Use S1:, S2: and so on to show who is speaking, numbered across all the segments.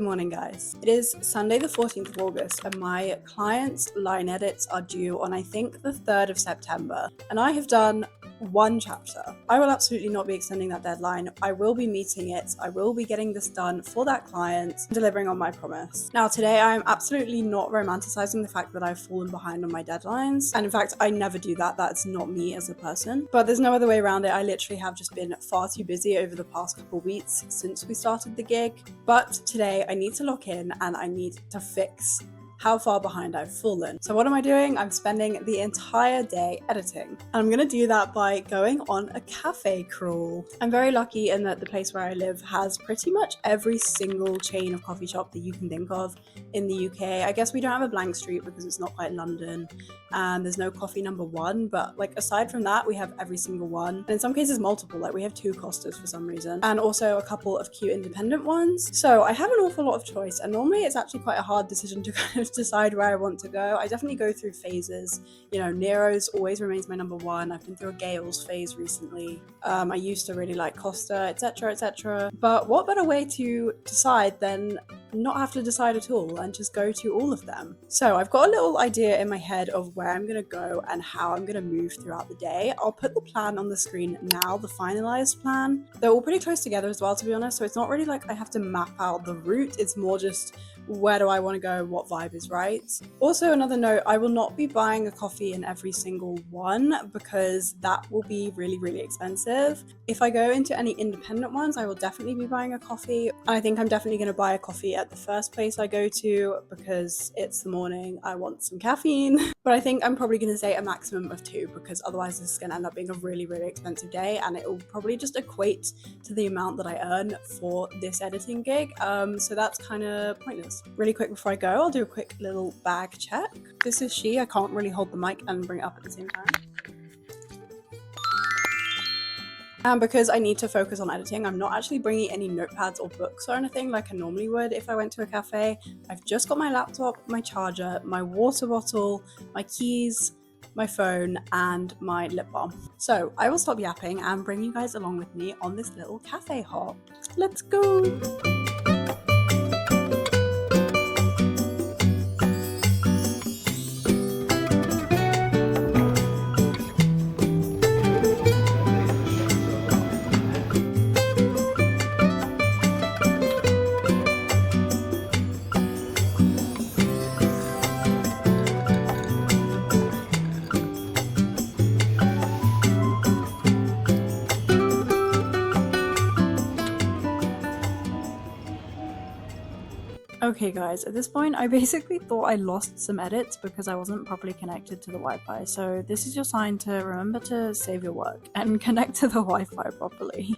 S1: morning, guys. It is Sunday the 14th of August and my client's line edits are due on, I think, the 3rd of September. And I have done one chapter. I will absolutely not be extending that deadline. I will be meeting it. I will be getting this done for that client, delivering on my promise. Now, today I'm absolutely not romanticizing the fact that I've fallen behind on my deadlines. And in fact, I never do that. That's not me as a person. But there's no other way around it. I literally have just been far too busy over the past couple of weeks since we started the gig. But today I need to lock in and I need to fix how far behind I've fallen. So what am I doing? I'm spending the entire day editing. And I'm gonna do that by going on a cafe crawl. I'm very lucky in that the place where I live has pretty much every single chain of coffee shop that you can think of in the UK. I guess we don't have a blank street because it's not quite London and there's no coffee number one, but like aside from that, we have every single one. And in some cases multiple, like we have 2 Costas for some reason, and also a couple of cute independent ones. So I have an awful lot of choice, and normally it's actually quite a hard decision to kind of decide where I want to go. I definitely go through phases. You know, Nero's always remains my number one. I've been through a Gales phase recently. I used to really like Costa, etc, etc. But what better way to decide than not have to decide at all and just go to all of them? So I've got a little idea in my head of where I'm gonna go and how I'm gonna move throughout the day. I'll put the plan on the screen now, the finalized plan. They're all pretty close together as well, to be honest, so it's not really like I have to map out the route. It's more just where do I want to go, what vibe is right. Also, another note, I will not be buying a coffee in every single one because that will be really, really expensive. If I go into any independent ones, I will definitely be buying a coffee. I think I'm definitely going to buy a coffee at the first place I go to because it's the morning, I want some caffeine. But I think I'm probably going to say a maximum of 2 because otherwise this is going to end up being a really, really expensive day and it will probably just equate to the amount that I earn for this editing gig. So that's kind of pointless. Really quick before I go, I'll do a quick little bag check. This is she. I can't really hold the mic and bring it up at the same time. And because I need to focus on editing, I'm not actually bringing any notepads or books or anything like I normally would if I went to a cafe. I've just got my laptop, my charger, my water bottle, my keys, my phone, and my lip balm. So I will stop yapping and bring you guys along with me on this little cafe hop. Let's go! Okay guys, at this point I basically thought I lost some edits because I wasn't properly connected to the Wi-Fi, so this is your sign to remember to save your work and connect to the Wi-Fi properly.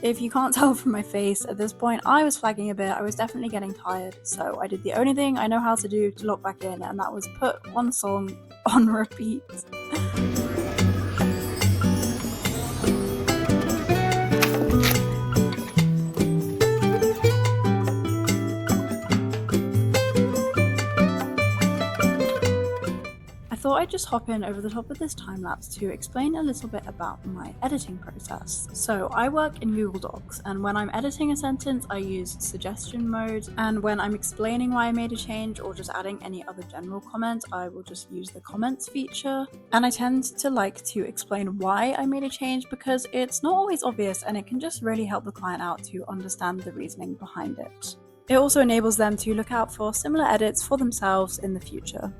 S1: If you can't tell from my face, at this point I was flagging a bit. I was definitely getting tired, so I did the only thing I know how to do to lock back in, and that was put one song on repeat. I thought I'd just hop in over the top of this time lapse to explain a little bit about my editing process. So I work in Google Docs, and when I'm editing a sentence I use suggestion mode, and when I'm explaining why I made a change or just adding any other general comment, I will just use the comments feature. And I tend to like to explain why I made a change because it's not always obvious and it can just really help the client out to understand the reasoning behind it. It also enables them to look out for similar edits for themselves in the future.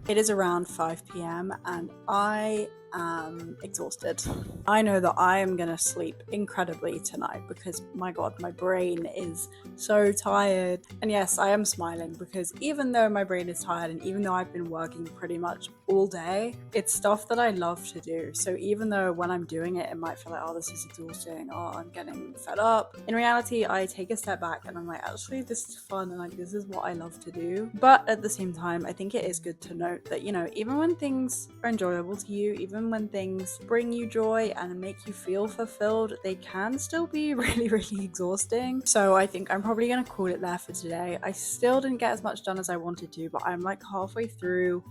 S1: It is around 5 p.m. and I am exhausted. I know that I am gonna sleep incredibly tonight because my god, my brain is so tired. And yes, I am smiling because even though my brain is tired and even though I've been working pretty much all day, it's stuff that I love to do. So even though when I'm doing it, it might feel like, oh, this is exhausting, oh, I'm getting fed up. In reality, I take a step back and I'm like, actually, this is fun and like this is what I love to do. But at the same time, I think it is good to note that, you know, even when things are enjoyable to you, even when things bring you joy and make you feel fulfilled, they can still be really, really exhausting. So I think I'm probably gonna call it there for today. I still didn't get as much done as I wanted to, but I'm like halfway through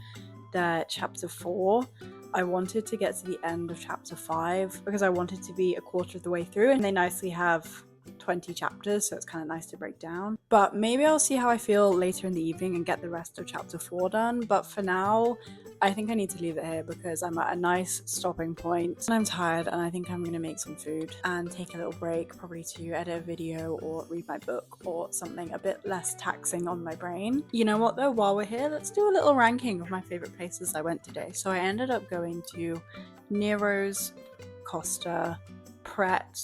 S1: the chapter 4. I wanted to get to the end of chapter 5 because I wanted to be a quarter of the way through, and they nicely have 20 chapters, so it's kind of nice to break down. But maybe I'll see how I feel later in the evening and get the rest of chapter 4 done. But for now, I think I need to leave it here because I'm at a nice stopping point and I'm tired, and I think I'm going to make some food and take a little break, probably to edit a video or read my book or something a bit less taxing on my brain. You know what though, while we're here, let's do a little ranking of my favorite places I went today. So I ended up going to Nero's, Costa, Pret,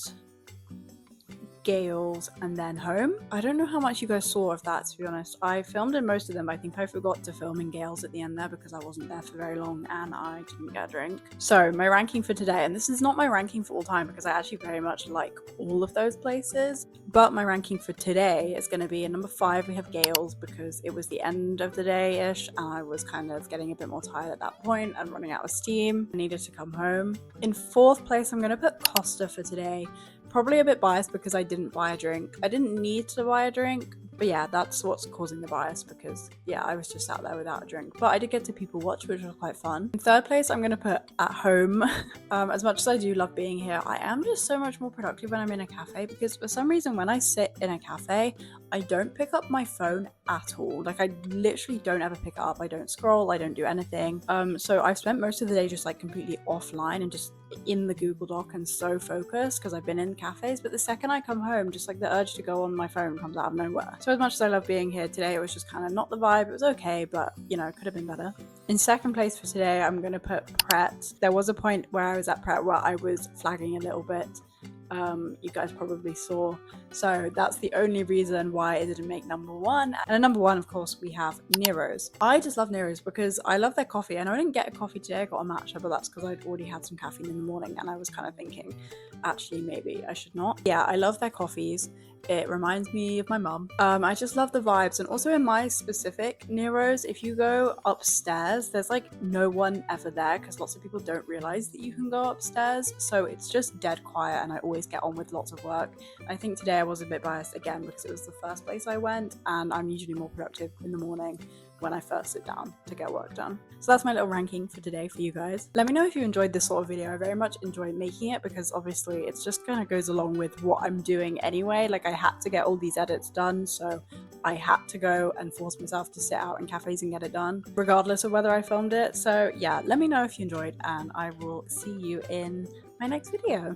S1: Gales, and then home. I don't know how much you guys saw of that, to be honest. I filmed in most of them, but I think I forgot to film in Gales at the end there because I wasn't there for very long and I didn't get a drink. So my ranking for today, and this is not my ranking for all time because I actually very much like all of those places, but my ranking for today is going to be in number 5 we have Gales because it was the end of the day-ish and I was kind of getting a bit more tired at that point and running out of steam. I needed to come home. In 4th place I'm going to put Costa for today. Probably a bit biased because I didn't buy a drink. I didn't need to buy a drink, but yeah, that's what's causing the bias because yeah, I was just out there without a drink. But I did get to people watch, which was quite fun. In 3rd place, I'm gonna put at home. As much as I do love being here, I am just so much more productive when I'm in a cafe because for some reason when I sit in a cafe, I don't pick up my phone at all. Like I literally don't ever pick it up. I don't scroll, I don't do anything. So I've spent most of the day just like completely offline and just in the Google Doc and so focused because I've been in cafes, but the second I come home, just like the urge to go on my phone comes out of nowhere. So as much as I love being here today, it was just kind of not the vibe. It was okay, but you know, it could have been better. In 2nd place for today, I'm gonna put Pret. There was a point where I was at Pret where I was flagging a little bit. You guys probably saw, so that's the only reason why it didn't make number 1. And at number 1, of course, we have Nero's. I just love Nero's because I love their coffee, and I didn't get a coffee today, I got a matcha, but that's because I'd already had some caffeine in the morning and I was kind of thinking actually maybe I should not. Yeah, I love their coffees. It reminds me of my mum. I just love the vibes, and also in my specific Nero's, if you go upstairs, there's like no one ever there because lots of people don't realize that you can go upstairs, so it's just dead quiet and I always get on with lots of work. I think today I was a bit biased again because it was the first place I went and I'm usually more productive in the morning when I first sit down to get work done. So that's my little ranking for today for you guys. Let me know if you enjoyed this sort of video. I very much enjoy making it because obviously it's just kind of goes along with what I'm doing anyway. Like I had to get all these edits done, so I had to go and force myself to sit out in cafes and get it done, regardless of whether I filmed it. So yeah, let me know if you enjoyed and I will see you in my next video.